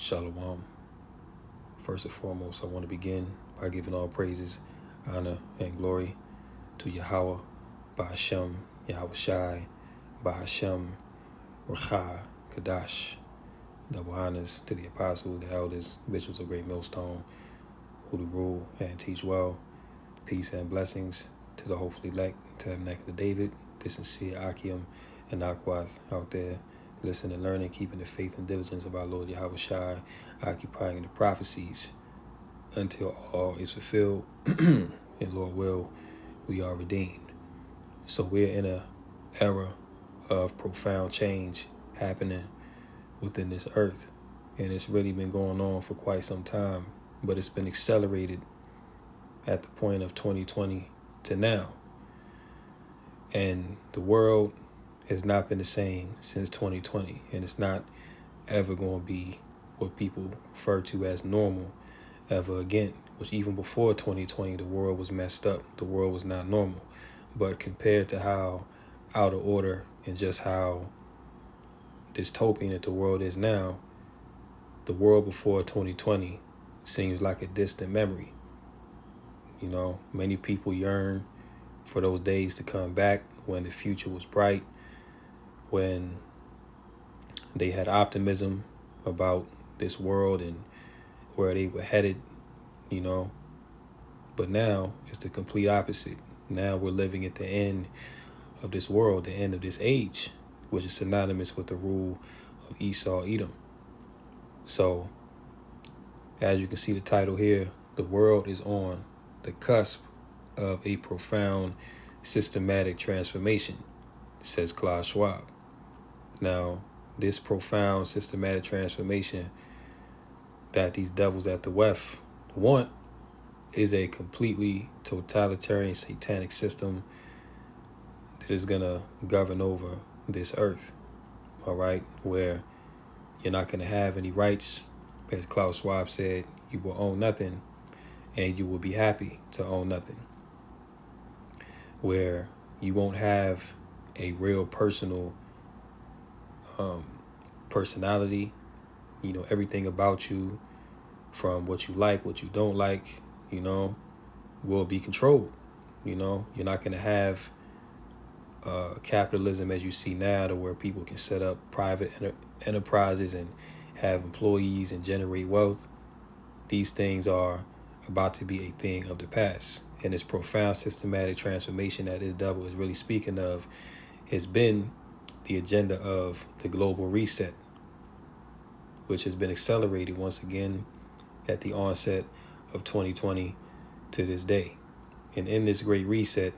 Shalom. First and foremost, I want to begin by giving all praises, honor, and glory to Yahweh, Ba'ashem, Yahweh Shai, Ba'ashem, Racha, Kadash. Double honors to the apostles, the elders, bishops of Great Millstone, who do rule and teach well. Peace and blessings to the hopefully elect, to the neck of David, the sincere Akim and Akwath out there, listening and learning, keeping the faith and diligence of our Lord Yahweh Shai, occupying the prophecies until all is fulfilled, and Lord will, we are redeemed. So we're in an era of profound change happening within this earth, and it's really been going on for quite some time, but it's been accelerated at the point of 2020 to now. And the world has not been the same since 2020, and it's not ever going to be what people refer to as normal ever again, which even before 2020, the world was messed up. The world was not normal. But compared to how out of order and just how dystopian that the world is now, the world before 2020 seems like a distant memory. You know, many people yearn for those days to come back when the future was bright, when they had optimism about this world and where they were headed, you know. But now it's the complete opposite. Now we're living at the end of this world, the end of this age, which is synonymous with the rule of Esau, Edom. So, as you can see the title here, the world is on the cusp of a profound systematic transformation, says Klaus Schwab. Now, this profound systematic transformation that these devils at the West want is a completely totalitarian satanic system that is going to govern over this earth, all right, where you're not going to have any rights. As Klaus Schwab said, you will own nothing and you will be happy to own nothing, where you won't have a real personal personality. You know, everything about you, from what you like, what you don't like, you know, will be controlled. You know, you're not going to have capitalism as you see now, to where people can set up private enterprises and have employees and generate wealth. These things are about to be a thing of the past. And this profound systematic transformation that this devil is really speaking of has been the agenda of the global reset, which has been accelerated once again at the onset of 2020 to this day. And in this great reset,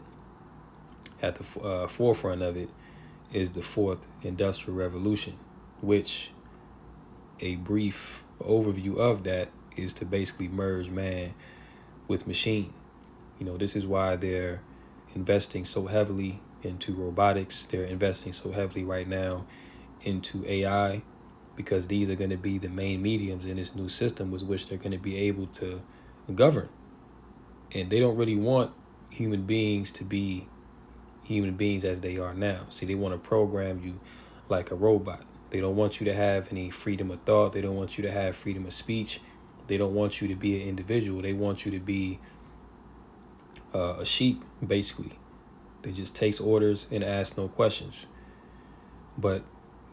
at the forefront of it is the fourth industrial revolution, which a brief overview of that is to basically merge man with machine. You know, this is why they're investing so heavily into robotics. They're investing so heavily right now into AI, because these are going to be the main mediums in this new system with which they're going to be able to govern. And they don't really want human beings to be human beings as they are now. See, they want to program you like a robot. They don't want you to have any freedom of thought. They don't want you to have freedom of speech. They don't want you to be an individual. They want you to be a sheep, basically. They just takes orders and asks no questions. But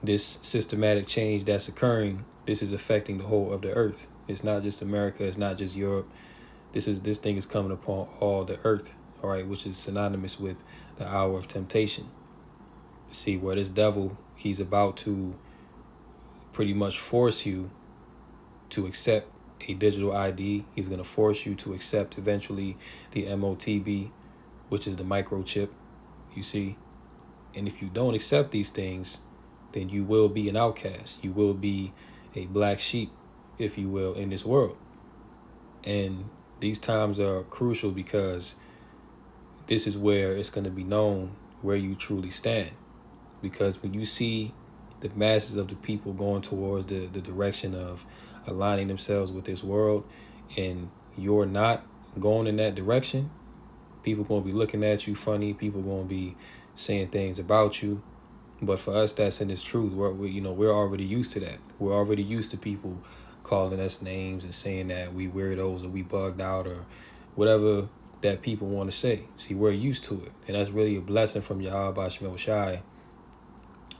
this systematic change that's occurring, this is affecting the whole of the earth. It's not just America. It's not just Europe. This thing is coming upon all the earth, all right, which is synonymous with the hour of temptation. See, where this devil, he's about to pretty much force you to accept a digital ID. He's going to force you to accept eventually the MOTB, which is the microchip, you see. And if you don't accept these things, then you will be an outcast. You will be a black sheep, if you will, in this world. And these times are crucial because this is where it's going to be known where you truly stand. Because when you see the masses of the people going towards the direction of aligning themselves with this world, and you're not going in that direction, people going to be looking at you funny. People going to be saying things about you. But for us that's in this truth, we're already used to that. We're already used to people calling us names and saying that we weirdos or we bugged out or whatever that people want to say. See, we're used to it. And that's really a blessing from Yahweh Shemel Shai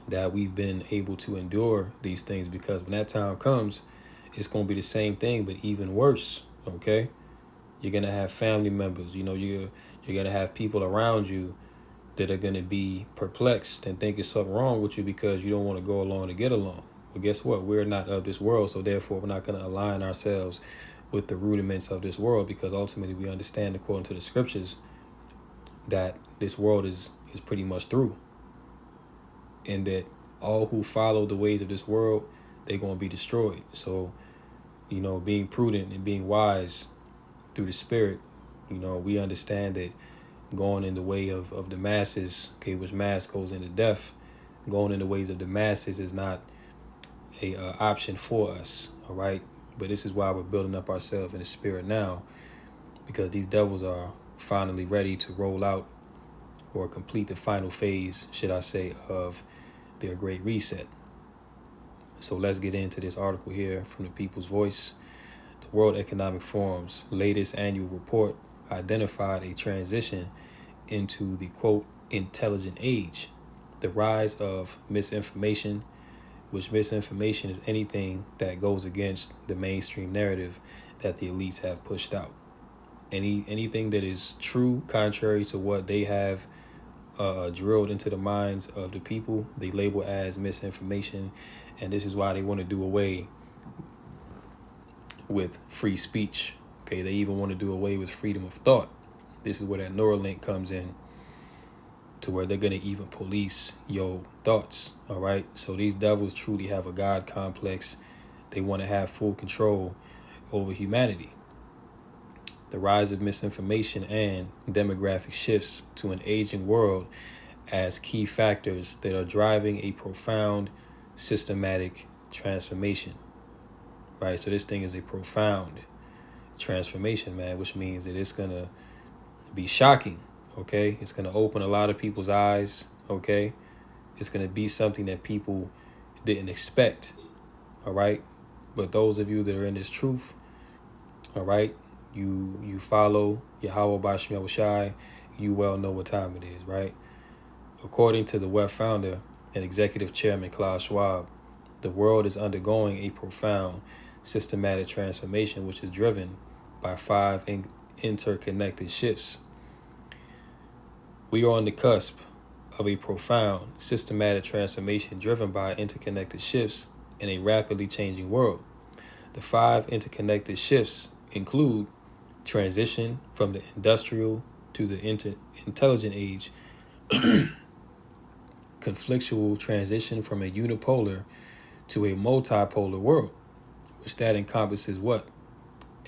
that we've been able to endure these things, because when that time comes, it's going to be the same thing, but even worse, okay? You're going to have family members, you're going to have people around you that are going to be perplexed and think it's something wrong with you because you don't want to go along to get along. Well, guess what? We're not of this world, so therefore we're not going to align ourselves with the rudiments of this world, because ultimately we understand, according to the scriptures, that this world is pretty much through, and that all who follow the ways of this world, they're going to be destroyed. So, being prudent and being wise through the spirit, we understand that going in the way of the masses, okay, which mass goes into death, going in the ways of the masses is not a option for us, all right? But this is why we're building up ourselves in the spirit now, because these devils are finally ready to roll out or complete the final phase, should I say, of their great reset. So let's get into this article here from the People's Voice. The World Economic Forum's latest annual report identified a transition into the, quote, intelligent age, the rise of misinformation, which misinformation is anything that goes against the mainstream narrative that the elites have pushed out. Anything that is true, contrary to what they have drilled into the minds of the people, they label as misinformation. And this is why they want to do away with free speech. Okay, they even want to do away with freedom of thought. This is where that Neuralink comes in, to where they're going to even police your thoughts, all right? So these devils truly have a God complex. They want to have full control over humanity. The rise of misinformation and demographic shifts to an aging world as key factors that are driving a profound systematic transformation, right? So this thing is a profound transformation, man, which means that it's going to be shocking. Okay, it's going to open a lot of people's eyes. Okay, it's going to be something that people didn't expect. All right, but those of you that are in this truth, all right, you follow Yahweh Bashmel Shai, you well know what time it is, right? According to the web founder and executive chairman Klaus Schwab, the world is undergoing a profound systematic transformation, which is driven by 5 interconnected shifts. We are on the cusp of a profound, systematic transformation driven by interconnected shifts in a rapidly changing world. The 5 interconnected shifts include transition from the industrial to the intelligent age, conflictual transition from a unipolar to a multipolar world, which that encompasses what?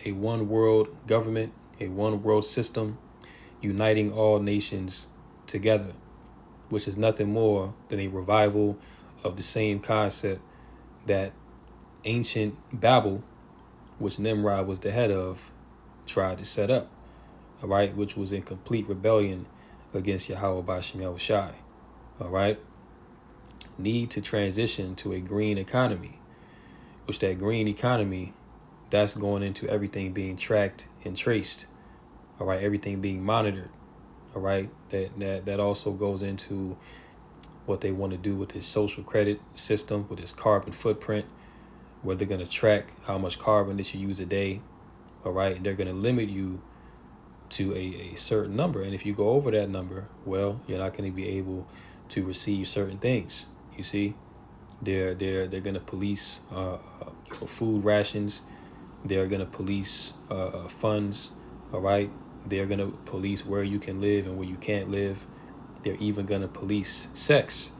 A one world government, a one world system, uniting all nations together, which is nothing more than a revival of the same concept that ancient Babel, which Nimrod was the head of, tried to set up, all right, which was in complete rebellion against Yahweh Bashem Yahushai, all right? Need to transition to a green economy, which that green economy, that's going into everything being tracked and traced, all right, everything being monitored. All right, that also goes into what they want to do with this social credit system, with this carbon footprint, where they're going to track how much carbon that you use a day. All right, and they're going to limit you to a certain number. And if you go over that number, well, you're not going to be able to receive certain things. You see, they're going to police food rations. They're going to police funds. All right. They're going to police where you can live and where you can't live. They're even going to police sex.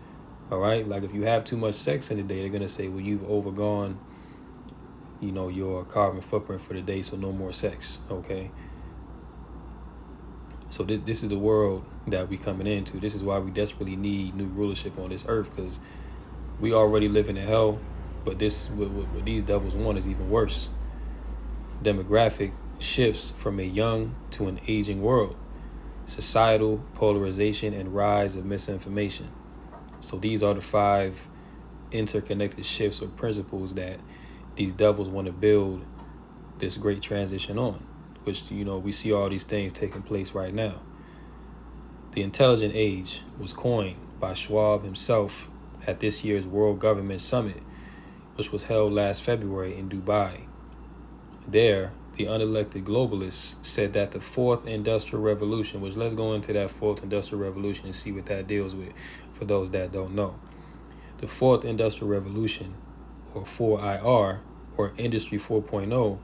All right. Like if you have too much sex in the day, they're going to say, well, you've overgone, your carbon footprint for the day. So no more sex. OK. So this is the world that we coming into. This is why we desperately need new rulership on this earth, because we already live in hell. But this what these devils want is even worse. Demographic shifts from a young to an aging world, societal polarization, and rise of misinformation. So these are the 5 interconnected shifts or principles that these devils want to build this great transition on, which, we see all these things taking place right now. The intelligent age was coined by Schwab himself at this year's World Government Summit, which was held last February in Dubai. There, the unelected globalists said that the fourth industrial revolution, which let's go into that fourth industrial revolution and see what that deals with for those that don't know. The fourth industrial revolution, or 4IR, or Industry 4.0,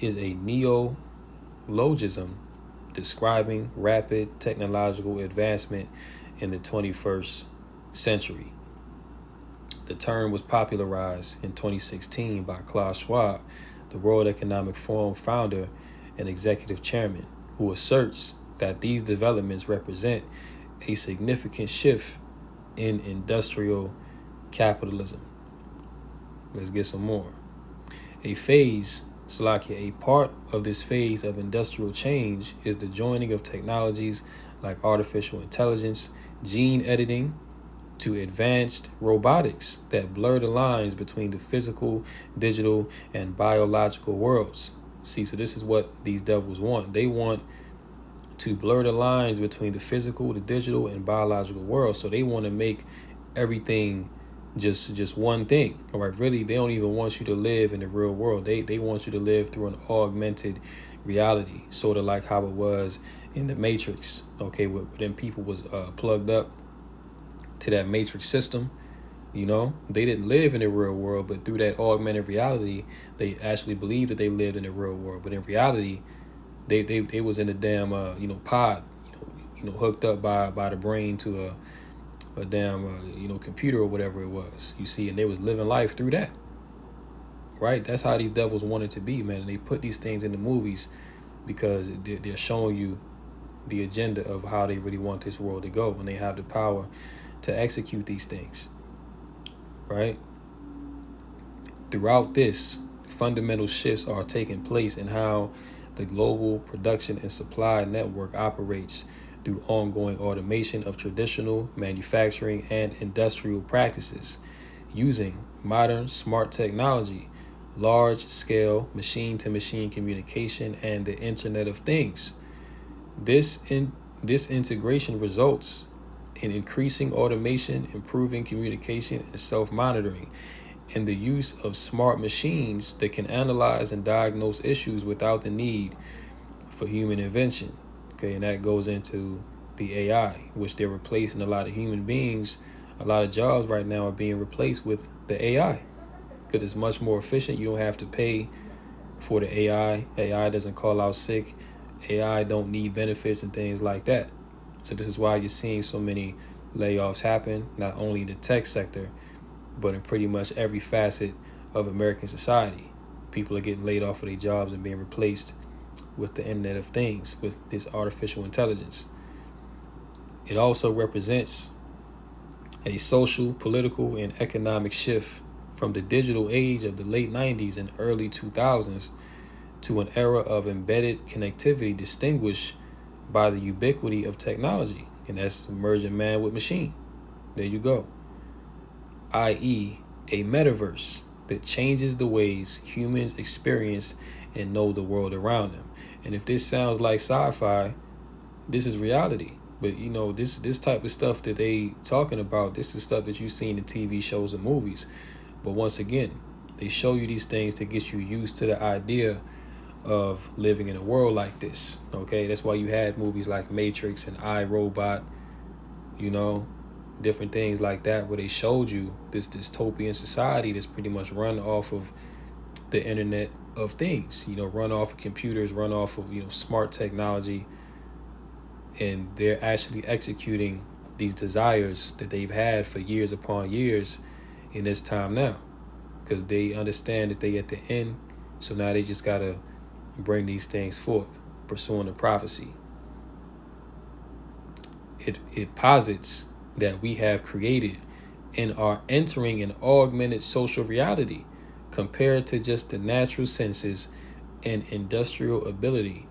is a neologism describing rapid technological advancement in the 21st century. The term was popularized in 2016 by Klaus Schwab, the World Economic Forum founder and executive chairman, who asserts that these developments represent a significant shift in industrial capitalism. Let's get some more. A part of this phase of industrial change is the joining of technologies like artificial intelligence, gene editing, to advanced robotics that blur the lines between the physical, digital, and biological worlds. See, so this is what these devils want. They want to blur the lines between the physical, the digital, and biological world. So they want to make everything just one thing. All right, really, they don't even want you to live in the real world. They want you to live through an augmented reality, sort of like how it was in the Matrix. Okay, when people was plugged up to that Matrix system, they didn't live in the real world, but through that augmented reality, they actually believed that they lived in the real world. But in reality, they was in a damn pod, hooked up by the brain to a damn computer or whatever it was. You see, and they was living life through that. Right? That's how these devils want it to be, man. And they put these things in the movies because they're showing you the agenda of how they really want this world to go, when they have the power to execute these things. Right? Throughout this, fundamental shifts are taking place in how the global production and supply network operates through ongoing automation of traditional manufacturing and industrial practices, using modern smart technology, large-scale machine-to-machine communication, and the Internet of Things. This integration results in increasing automation, improving communication and self-monitoring, and the use of smart machines that can analyze and diagnose issues without the need for human intervention. Okay, and that goes into the AI, which they're replacing a lot of human beings. A lot of jobs right now are being replaced with the AI because it's much more efficient. You don't have to pay for the AI. AI doesn't call out sick. AI don't need benefits and things like that. So this is why you're seeing so many layoffs happen, not only in the tech sector, but in pretty much every facet of American society. People are getting laid off of their jobs and being replaced with the Internet of Things, with this artificial intelligence. It also represents a social, political, and economic shift from the digital age of the late 90s and early 2000s to an era of embedded connectivity distinguished by the ubiquity of technology, and that's merging man with machine. There you go. i.e., a metaverse that changes the ways humans experience and know the world around them. And if this sounds like sci-fi, this is reality. But this type of stuff that they talking about, this is stuff that you've seen in TV shows and movies. But once again, they show you these things to get you used to the idea of living in a world like this. Okay, that's why you had movies like Matrix and I, Robot, different things like that, where they showed you this dystopian society that's pretty much run off of the Internet of Things, run off of computers, run off of, smart technology. And they're actually executing these desires that they've had for years upon years in this time now, because they understand that they at the end. So now they just got to bring these things forth, pursuing the prophecy. It posits that we have created and are entering an augmented social reality compared to just the natural senses and industrial ability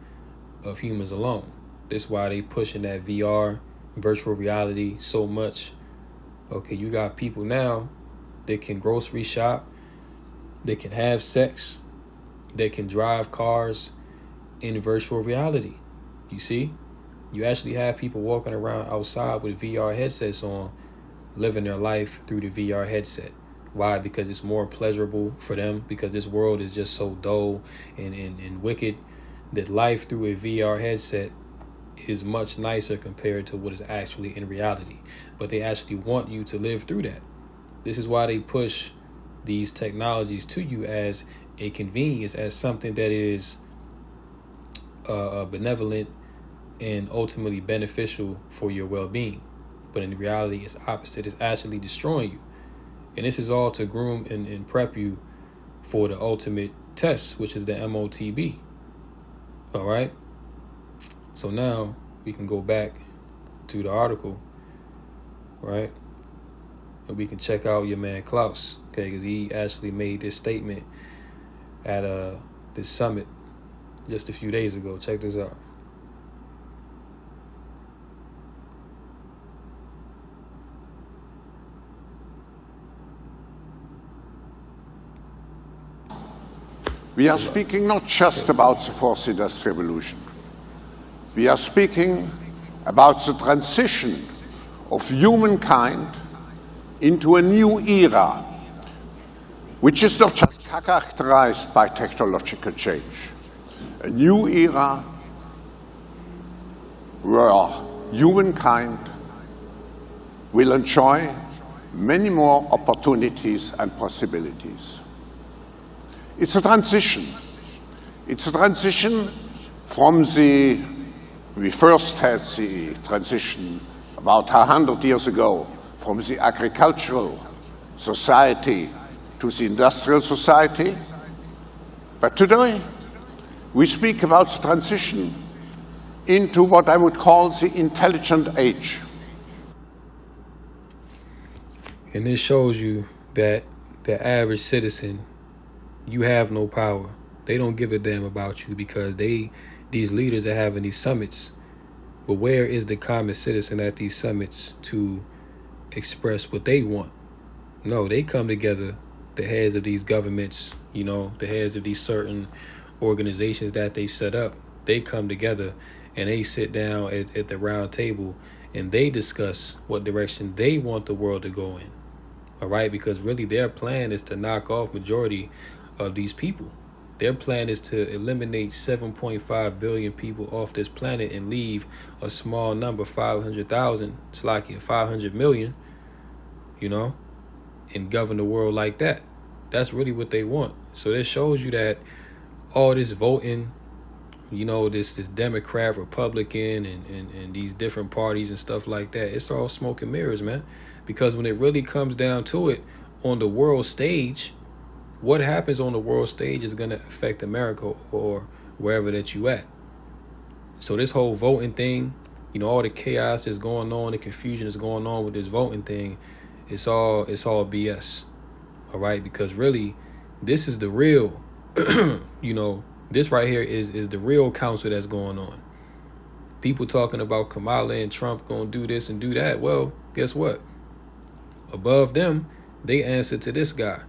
of humans alone. That's why they pushing that VR, virtual reality, so much. Okay, you got people now that can grocery shop They can have sex. They can drive cars in virtual reality. You see? You actually have people walking around outside with VR headsets on, living their life through the VR headset. Why? Because it's more pleasurable for them, because this world is just so dull and wicked that life through a VR headset is much nicer compared to what is actually in reality. But they actually want you to live through that. This is why they push these technologies to you as a convenience, as something that is benevolent and ultimately beneficial for your well-being. But in reality, it's opposite. It's actually destroying you. And this is all to groom and prep you for the ultimate test, which is the MOTB. All right. So now we can go back to the article, right? And we can check out your man Klaus, okay? Because he actually made this statement at this summit just a few days ago. Check this out. We are speaking not just about the fourth industrial revolution. We are speaking about the transition of humankind into a new era, which is not just characterized by technological change. A new era where humankind will enjoy many more opportunities and possibilities. It's a transition. It's a transition from we first had the transition about 100 years ago from the agricultural society to the industrial society. But today, we speak about the transition into what I would call the intelligent age. And this shows you that the average citizen, you have no power. They don't give a damn about you because these leaders are having these summits. But where is the common citizen at these summits to express what they want? No, they come together, the heads of these governments, the heads of these certain organizations that they've set up. They come together and they sit down at the round table and they discuss what direction they want the world to go in. All right, because really their plan is to knock off majority of these people. Their plan is to eliminate 7.5 billion people off this planet and leave a small number, 500,000, it's like 500 million, and govern the world like that. That's really what they want. So this shows you that all this voting, this Democrat, Republican, and these different parties and stuff like that, it's all smoke and mirrors, man. Because when it really comes down to it, on the world stage, what happens on the world stage is going to affect America or wherever that you at. So this whole voting thing, all the chaos that's going on, the confusion that's going on with this voting thing, it's all BS. All right, because really, this is the real, this right here is the real council that's going on. People talking about Kamala and Trump going to do this and do that. Well, guess what? Above them, they answer to this guy.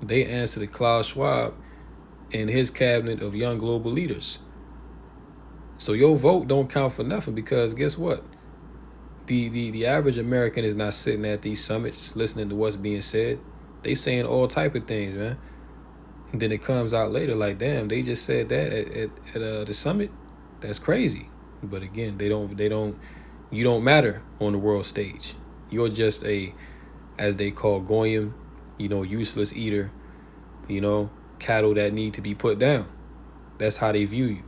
They answer to Klaus Schwab and his cabinet of young global leaders. So your vote don't count for nothing because guess what? The average American is not sitting at these summits listening to what's being said. They saying all type of things, man. And then it comes out later like, damn, they just said that at the summit. That's crazy. But again, you don't matter on the world stage. You're just as they call goyim, useless eater, cattle that need to be put down. That's how they view you.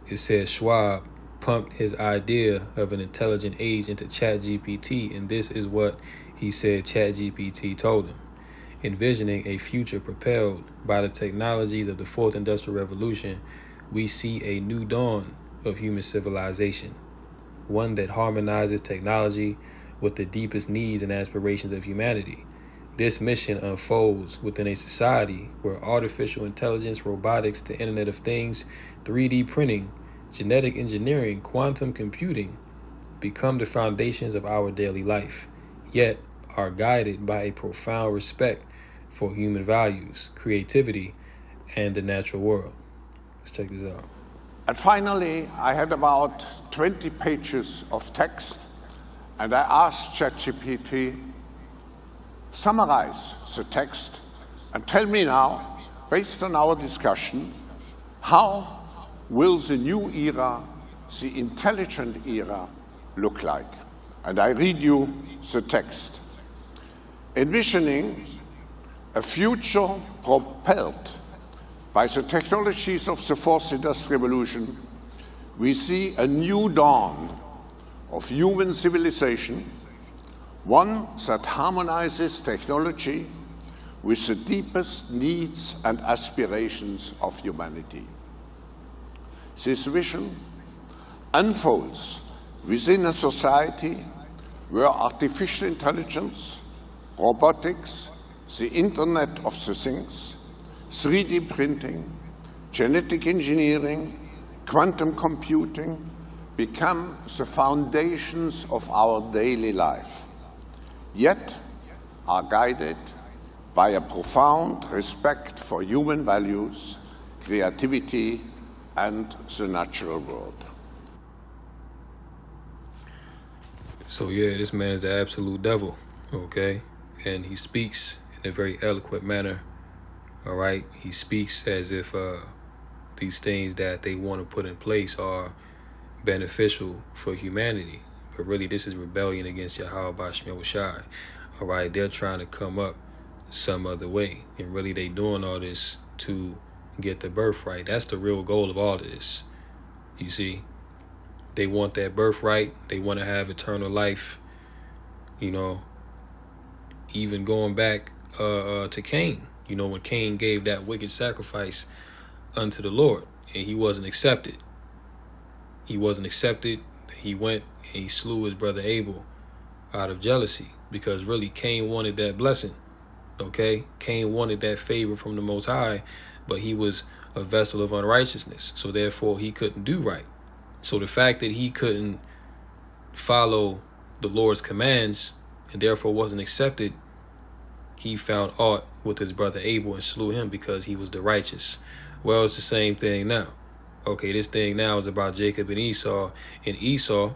It says Schwab pumped his idea of an intelligent age into ChatGPT, and this is what he said ChatGPT told him. Envisioning a future propelled by the technologies of the fourth industrial revolution, we see a new dawn of human civilization, one that harmonizes technology with the deepest needs and aspirations of humanity. This mission unfolds within a society where artificial intelligence, robotics, the Internet of Things, 3D printing, genetic engineering, quantum computing become the foundations of our daily life. Yet, are guided by a profound respect for human values, creativity, and the natural world. Let's check this out. And finally, I had about 20 pages of text, and I asked ChatGPT, summarize the text and tell me now, based on our discussion, how will the new era, the intelligent era, look like? And I read you the text. Envisioning a future propelled by the technologies of the fourth industrial revolution, we see a new dawn of human civilization, one that harmonizes technology with the deepest needs and aspirations of humanity. This vision unfolds within a society where artificial intelligence, robotics, the Internet of the Things, 3D printing, genetic engineering, quantum computing become the foundations of our daily life, yet are guided by a profound respect for human values, creativity, and the natural world. So yeah, this man is the absolute devil, okay? And he speaks in a very eloquent manner, all right? He speaks as if these things that they want to put in place are beneficial for humanity. But really, this is rebellion against Yahweh Bashmi Shai, all right? They're trying to come up some other way. And really, they doing all this to get the birthright. That's the real goal of all of this, you see? They want that birthright. They want to have eternal life. You know, even going back to Cain. You know, when Cain gave that wicked sacrifice unto the Lord, and he wasn't accepted. He wasn't accepted. He went and he slew his brother Abel out of jealousy, because really Cain wanted that blessing. Okay, Cain wanted that favor from the Most High, but he was a vessel of unrighteousness. So therefore, he couldn't do right. So the fact that he couldn't follow the Lord's commands and therefore wasn't accepted, he found aught with his brother Abel and slew him because he was the righteous. Well, it's the same thing now. Okay, this thing now is about Jacob and Esau. And Esau,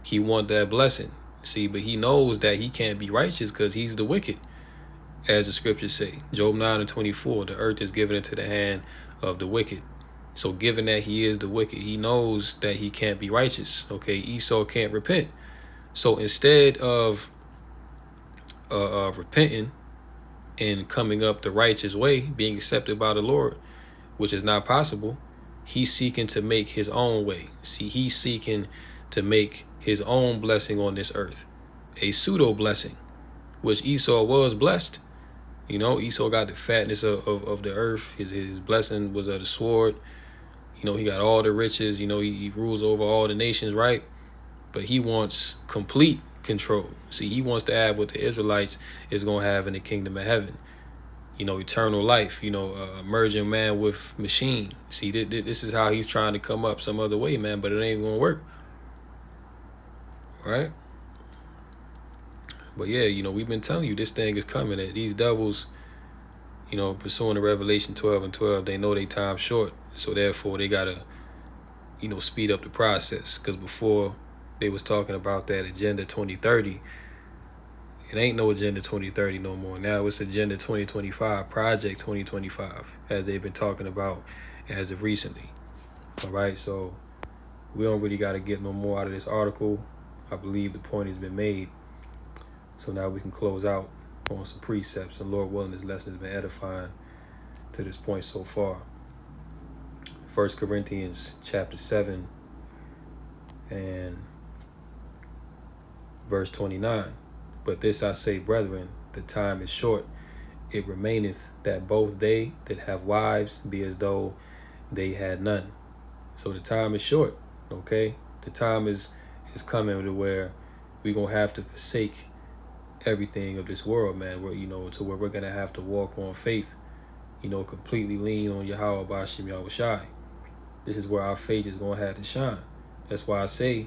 he want that blessing. See, but he knows that he can't be righteous because he's the wicked. As the scriptures say, Job 9:24, the earth is given into the hand of the wicked. So given that he is the wicked, he knows that he can't be righteous. Okay, Esau can't repent. So instead of repenting and coming up the righteous way, being accepted by the Lord, which is not possible, he's seeking to make his own way. See, he's seeking to make his own blessing on this earth, a pseudo blessing, which Esau was blessed. You know, Esau got the fatness of the earth. His blessing was of the sword. You know, he got all the riches. You know, he rules over all the nations, right? But he wants complete control. See, he wants to have what the Israelites is going to have in the kingdom of heaven. You know, eternal life, you know, merging man with machine. See, this is how he's trying to come up some other way, man, but it ain't going to work. Right? But yeah, you know, we've been telling you this thing is coming. That these devils, you know, pursuing the Revelation 12:12, they know they time short. So therefore, they got to, you know, speed up the process. Because before, they was talking about that Agenda 2030. It ain't no Agenda 2030 no more. Now it's Agenda 2025, Project 2025, as they've been talking about as of recently. All right, so we don't really got to get no more out of this article. I believe the point has been made. So now we can close out on some precepts. And Lord willing, this lesson has been edifying to this point so far. 1 Corinthians chapter 7 and verse 29. But this I say, brethren, the time is short. It remaineth that both they that have wives be as though they had none. So the time is short, okay? The time is coming to where we're going to have to forsake everything of this world, man. Where, you know, to where we're going to have to walk on faith, you know, completely lean on Yahweh Bashim Yahushai. This is where our faith is going to have to shine. That's why I say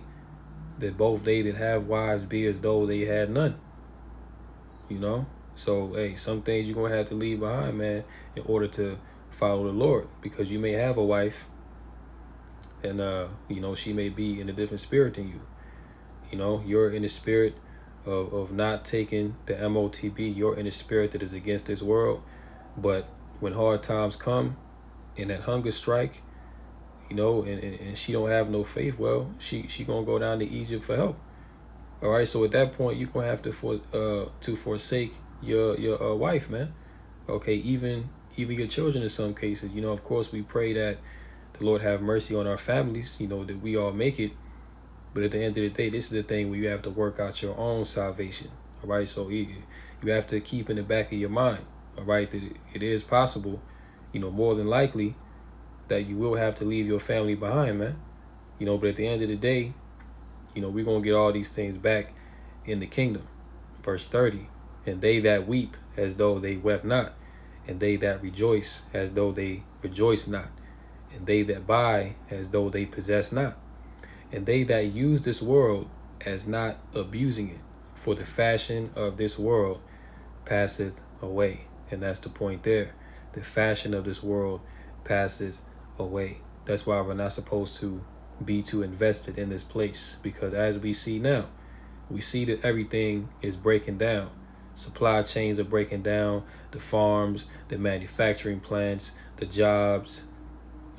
that both they that have wives be as though they had none. you know. So hey, some things you're gonna have to leave behind, man, in order to follow the Lord, because you may have a wife, and she may be in a different spirit than you. You're in the spirit of not taking the MOTB. You're in the spirit that is against this world. But when hard times come and that hunger strike, and she don't have no faith, well, she gonna go down to Egypt for help. All right, so at that point, you're gonna have to forsake your wife, man. Okay, even your children in some cases. Of course, we pray that the Lord have mercy on our families. That we all make it. But at the end of the day, this is the thing where you have to work out your own salvation. All right, so you have to keep in the back of your mind. All right, that it is possible, more than likely, that you will have to leave your family behind, man. But at the end of the day, we're going to get all these things back in the kingdom. Verse 30, and they that weep as though they wept not, and they that rejoice as though they rejoice not, and they that buy as though they possess not, and they that use this world as not abusing it, for the fashion of this world passeth away. And that's the point there. The fashion of this world passes away. That's why we're not supposed to be too invested in this place, because as we see now, we see that everything is breaking down. Supply chains are breaking down, the farms, the manufacturing plants, the jobs,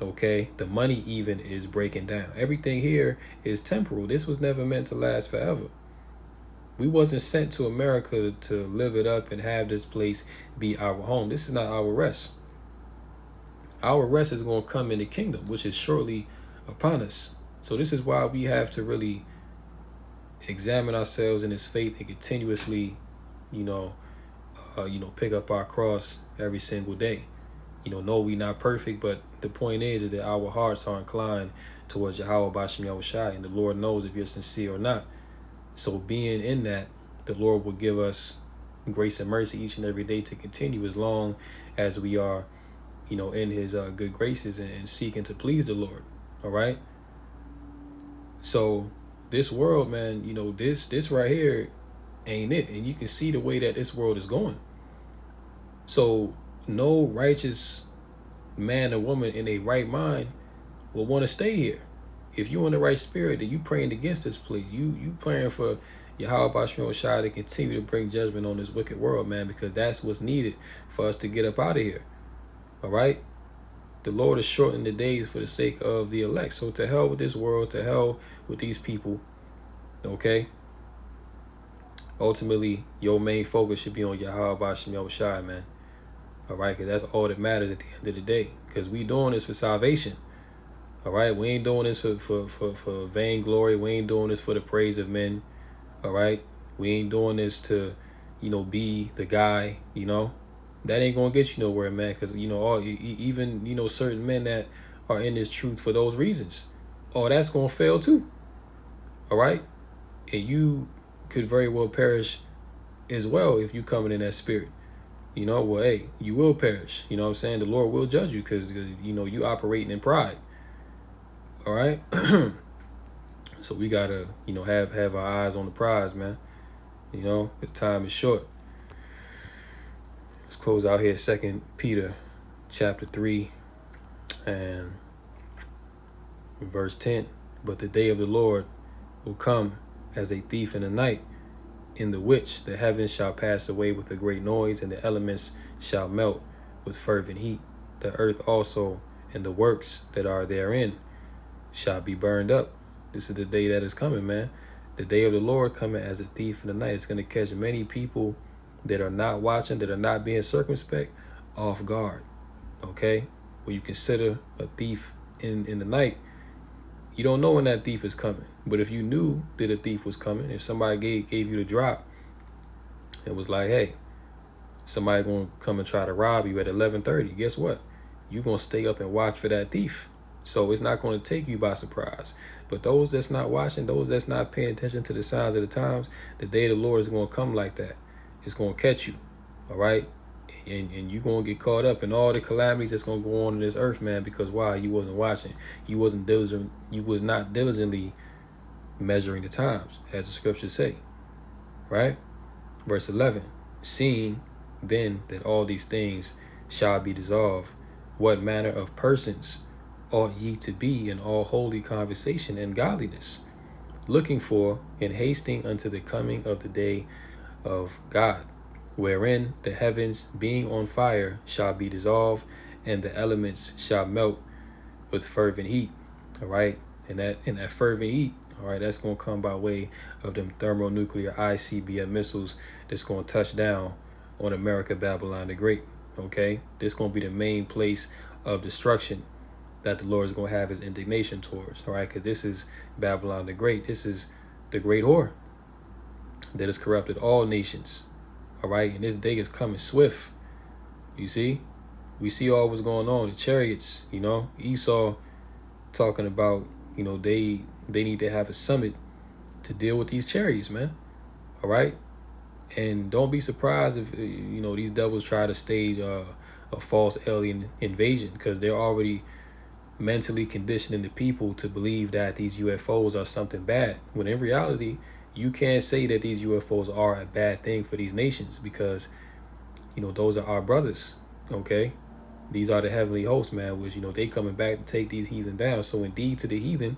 okay? The money even is breaking down. Everything here is temporal. This was never meant to last forever. We wasn't sent to America to live it up and have this place be our home. This is not our rest. Our rest is going to come in the kingdom, which is shortly upon us. So this is why we have to really examine ourselves in this faith and continuously, pick up our cross every single day. No, we not perfect, but the point is that our hearts are inclined towards Yahweh Bashem Yahushai, and the Lord knows if you're sincere or not. So being in that, the Lord will give us grace and mercy each and every day to continue, as long as we are, in his good graces and seeking to please the Lord. All right. So this world, man, this right here ain't it. And you can see the way that this world is going. So no righteous man or woman in a right mind will want to stay here. If you're in the right spirit, then you praying against this place. You praying for Yahweh Bashmi Shai to continue to bring judgment on this wicked world, man, because that's what's needed for us to get up out of here. All right? The Lord is shortening the days for the sake of the elect. So to hell with this world, to hell with these people, okay? Ultimately, your main focus should be on Yahweh Bashmi Shai, man. All right? Because that's all that matters at the end of the day. Because we doing this for salvation. All right, we ain't doing this for vainglory. We ain't doing this for the praise of men. All right, we ain't doing this to, be the guy. That ain't gonna get you nowhere, man. Because even certain men that are in this truth for those reasons, that's gonna fail too. All right, and you could very well perish as well if you coming in that spirit. Well, hey, you will perish. You know what I'm saying? The Lord will judge you because you operating in pride. All right. So we gotta, have our eyes on the prize, man. The time is short. Let's close out here. 2 Peter chapter 3 and verse 10. But the day of the Lord will come as a thief in the night, in the which the heavens shall pass away with a great noise, and the elements shall melt with fervent heat. The earth also and the works that are therein shall be burned up. This is the day that is coming, man. The day of the Lord coming as a thief in the night. It's going to catch many people that are not watching, that are not being circumspect, off guard. Okay? When you consider a thief in the night, you don't know when that thief is coming. But if you knew that a thief was coming, if somebody gave you the drop, it was like, hey, somebody going to come and try to rob you at 11:30. Guess what? You're going to stay up and watch for that thief. So it's not going to take you by surprise. But those that's not watching, those that's not paying attention to the signs of the times, the day of the Lord is going to come like that. It's going to catch you. All right? And you're going to get caught up in all the calamities that's going to go on in this earth, man, because why? You wasn't watching. You wasn't diligent. You was not diligently measuring the times, as the scriptures say. Right? Verse 11. Seeing then that all these things shall be dissolved, what manner of persons ought ye to be in all holy conversation and godliness, looking for and hasting unto the coming of the day of God, wherein the heavens being on fire shall be dissolved, and the elements shall melt with fervent heat. All right. And that fervent heat, all right, that's gonna come by way of them thermonuclear ICBM missiles that's gonna touch down on America, Babylon the Great. Okay. This gonna be the main place of destruction that the Lord is gonna have his indignation towards. All right, because this is Babylon the Great. This is the great whore that has corrupted all nations. All right, and this day is coming swift. You see, we see all what's going on. The chariots, Esau talking about, they need to have a summit to deal with these chariots, man. All right, and don't be surprised if these devils try to stage a false alien invasion, because they're already mentally conditioning the people to believe that these UFOs are something bad, when in reality you can't say that these UFOs are a bad thing for these nations, because those are our brothers. Okay, these are the heavenly hosts, man, which they coming back to take these heathen down. So indeed, to the heathen,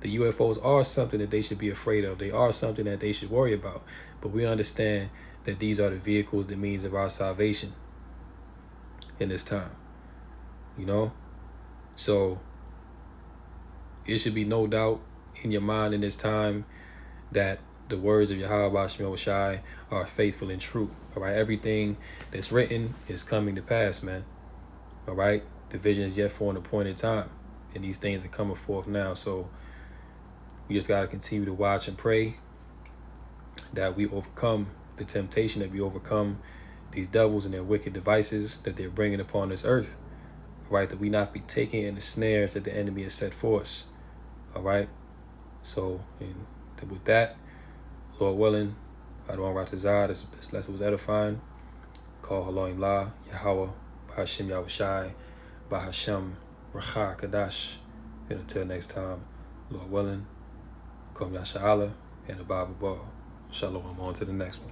the UFOs are something that they should be afraid of. They are something that they should worry about. But we understand that these are the vehicles, the means of our salvation in this time. So it should be no doubt in your mind in this time that the words of Yahweh Shemel Shai are faithful and true. All right, everything that's written is coming to pass, man. All right, the vision is yet for an appointed time, and these things are coming forth now. So we just got to continue to watch and pray that we overcome the temptation, that we overcome these devils and their wicked devices that they're bringing upon this earth. All right, that we not be taken in the snares that the enemy has set for us. All right, so with that, Lord willing, Adon Ratazah, this lesson was edifying. Call Haloim La, Yahweh, Bahashim Yahushai, Bahasham Racha Kadash. And until next time, Lord willing, Kom Yasha'Allah, and the Bible Ball. Shalom, on to the next one.